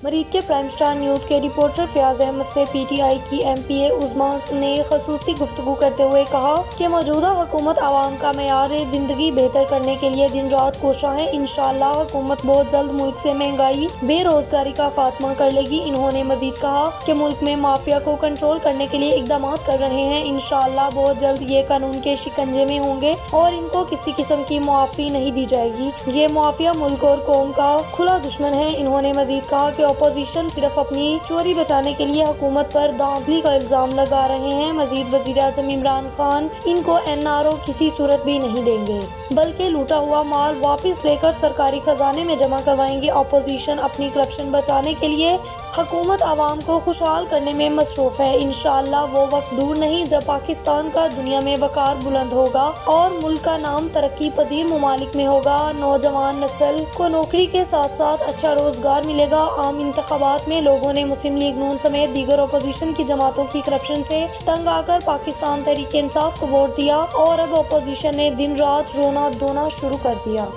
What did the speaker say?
मरीज के prime star news के रिपोर्टर फयाज अहमद से पीटीआई की एमपीए उज़्मा ने खसूसी गुफ्तगू करते हुए कहा कि मौजूदा हुकूमत आवाम का मेयार जिंदगी बेहतर करने के लिए दिन रात कोशा है। इंशाअल्लाह हुकूमत बहुत जल्द मुल्क से महंगाई बेरोजगारी का खात्मा कर लेगी। इन्होंने मजीद कहा कि मुल्क में माफिया को कंट्रोल करने के लिए इकदाम कर रहे हैं। इंशाअल्लाह बहुत जल्द ये कानून के शिकंजे में होंगे और इनको किसी किस्म की मुआफ़ी नहीं दी जाएगी। ये माफिया मुल्क और कौम का खुला दुश्मन है। इन्होंने मजीद कहा कि अपोजिशन सिर्फ अपनी चोरी बचाने के लिए हुकूमत पर धांधली का इल्जाम लगा रहे हैं। मजीद वज़ीर आज़म इमरान खान इनको एनआरओ किसी सूरत भी नहीं देंगे, बल्कि लूटा हुआ माल वापस लेकर सरकारी खजाने में जमा करवाएंगे। अपोजिशन अपनी करप्शन बचाने के लिए हुकूमत आवाम को खुशहाल करने में मसरूफ है। इंशाअल्लाह वो वक्त दूर नहीं जब पाकिस्तान का दुनिया में वकार बुलंद होगा और मुल्क का नाम तरक्की पजीर ममालिक में होगा। नौजवान नस्ल को नौकरी के साथ साथ अच्छा रोजगार मिलेगा। आम इंतखाबात में लोगों ने मुस्लिम लीग नून समेत दीगर अपोजिशन की जमातों की करप्शन से तंग आकर पाकिस्तान तहरीक इंसाफ को वोट दिया और अब अपोजिशन ने दिन रात रोना धोना शुरू कर दिया।